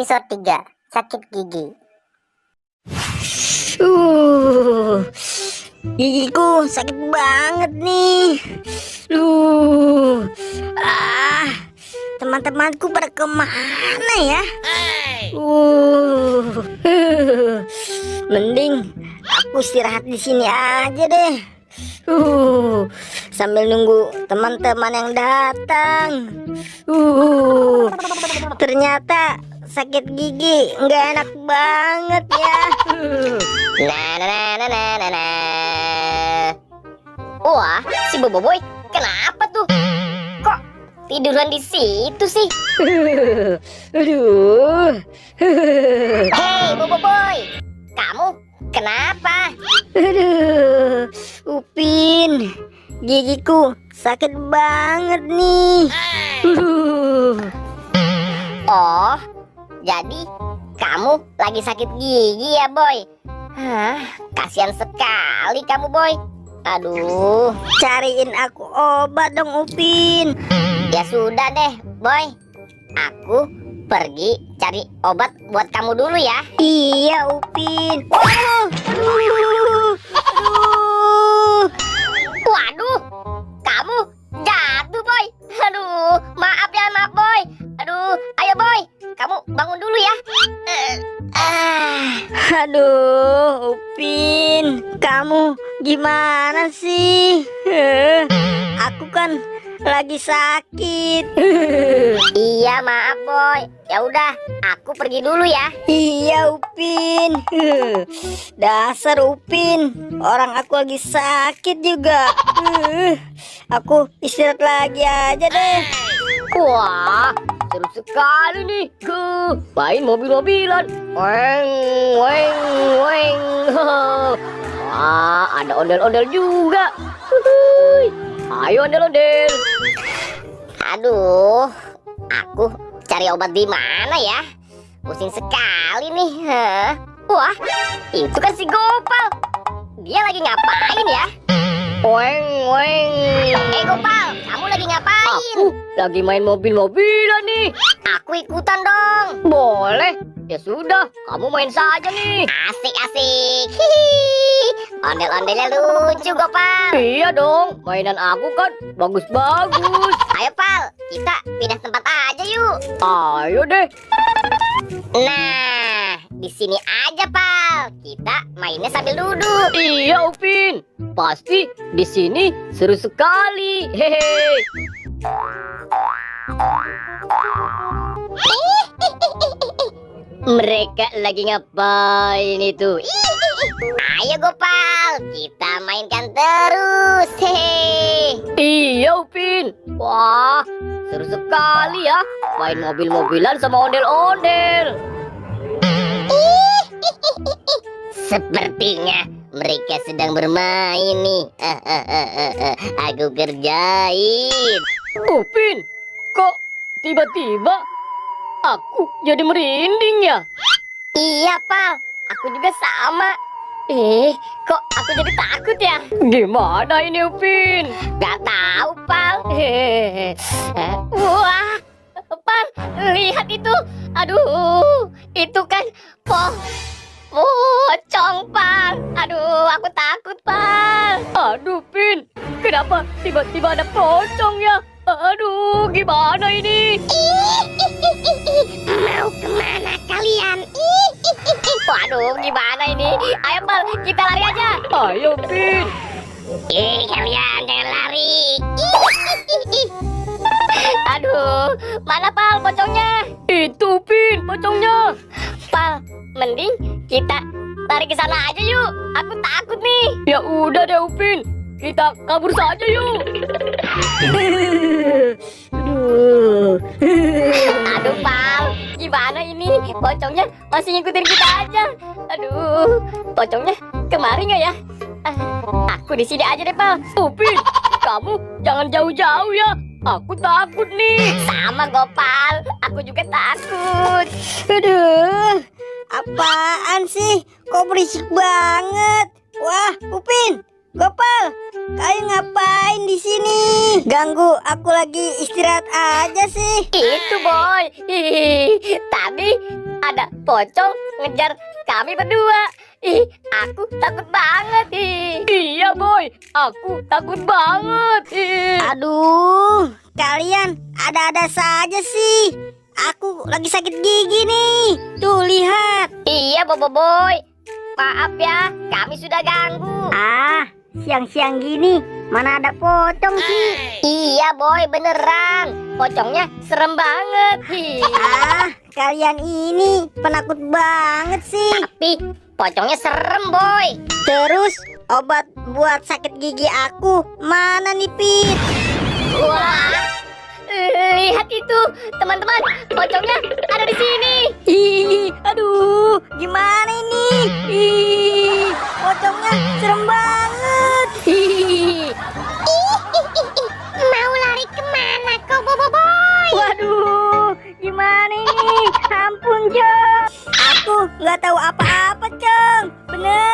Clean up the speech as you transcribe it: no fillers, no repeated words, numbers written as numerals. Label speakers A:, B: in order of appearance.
A: Episode 3, Sakit Gigi.
B: Gigiku sakit banget nih. Teman-temanku pada kemana ya? Mending aku istirahat di sini aja deh. Sambil nunggu teman-teman yang datang. Ternyata sakit gigi nggak enak banget ya.
C: Wah, si Boboiboy, kenapa tuh? Kok tiduran di situ sih?
B: Aduh.
C: Hei, Boboiboy, kamu kenapa?
B: Aduh, Upin, gigiku sakit banget nih.
C: Oh, jadi kamu lagi sakit gigi ya, Boy? Hah, kasihan sekali kamu, Boy. Aduh,
B: Cariin aku obat dong, Upin.
C: ya sudah deh, Boy. Aku pergi cari obat buat kamu dulu ya.
B: Iya, Upin. Aduh.
C: Waduh, kamu jatuh, Boy. Aduh, maaf ya, maaf, Boy. Aduh, ayo, Boy, kamu bangun dulu ya.
B: Aduh, Upin, kamu gimana sih? Aku kan lagi sakit.
C: Iya, maaf, Boy. Ya udah, aku pergi dulu ya.
B: Iya, Upin. Dasar Upin, orang aku lagi sakit juga. Aku istirahat lagi aja deh.
C: Wah, seru sekali nih. Main mobil-mobilan. Weng, weng, weng. Wah, ada ondel-ondel juga. Huhuy. Ayo ondel-ondel. Aduh, aku cari obat di mana ya? Pusing sekali nih. Wah, itu kan si Gopal. Dia lagi ngapain ya? Weng, weng. Gopal, kamu lagi ngapain? Aku lagi main mobil-mobilan nih. Aku ikutan dong. Boleh. Ya sudah, kamu main saja nih. Asik, asik. Hihi. Ondel-ondelnya lucu, Gopal. Iya dong, mainan aku kan bagus-bagus. Ayo, Pal, kita pindah tempat aja yuk. Ayo deh. Nah, di sini aja, Pal. Kita mainnya sambil duduk. Iya, Upin. Pasti di sini seru sekali. Hehe. Mereka lagi ngapain itu? Ayo, Gopal, kita mainkan terus. Hehe. Iya, Upin. Wah, seru sekali ya main mobil-mobilan sama ondel-ondel. Sepertinya mereka sedang bermain nih. Aku kerjain. Upin, kok tiba-tiba aku jadi merinding ya? Iya, Pal. Aku juga sama. Kok aku jadi takut ya? Gimana ini, Upin? Gak tahu, Pal. Wah, Pal, lihat itu. Aduh, itu kan pocong, Pal. Aduh, aku takut, Pal. Aduh, Pin, kenapa tiba-tiba ada pocong ya? Aduh, gimana ini? Mau kemana kalian? Waduh, gimana ini? Ayo, Pal, kita lari aja. Ayo, Pin. Kalian jangan lari. Aduh, mana, Pal, pocongnya? Itu, Pin, pocongnya. Pal, mending kita lari ke sana aja yuk. Aku takut nih. Ya udah deh, Upin. Kita kabur saja yuk. Aduh, Pal, gimana ini? Pocongnya masih ngikutin kita aja. Aduh, pocongnya kemari nggak ya? Aku di sini aja deh, Pal. Upin, kamu jangan jauh-jauh ya. Aku takut nih. Sama, Gopal. Aku juga takut.
B: Aduh, apaan sih? Kok berisik banget? Wah, Upin, Gopal, kalian ngapain di sini? Ganggu aku lagi istirahat aja sih.
C: Itu, Boy. Tadi ada pocong ngejar kami berdua. Ih, aku takut banget. Iya boy, aku takut banget.
B: Aduh, kalian ada-ada saja sih. Aku lagi sakit gigi nih. Tuh lihat.
C: Iya boy, maaf ya, kami sudah ganggu.
B: Ah, siang-siang gini mana ada pocong sih?
C: Iya boy, beneran. Pocongnya serem banget.
B: Ah, kalian ini penakut banget sih.
C: Tapi pocongnya serem boy.
B: Terus obat buat sakit gigi aku mana nih, Pit?
C: Wah, lihat itu teman-teman, pocongnya ada di sini.
B: Ih, aduh, gimana ini? Ih, pocongnya serem banget.
C: Mau lari kemana kau boy?
B: Waduh, gimana ini? Ampun, Cong. Aku nggak tahu apa-apa, Cong. Bener.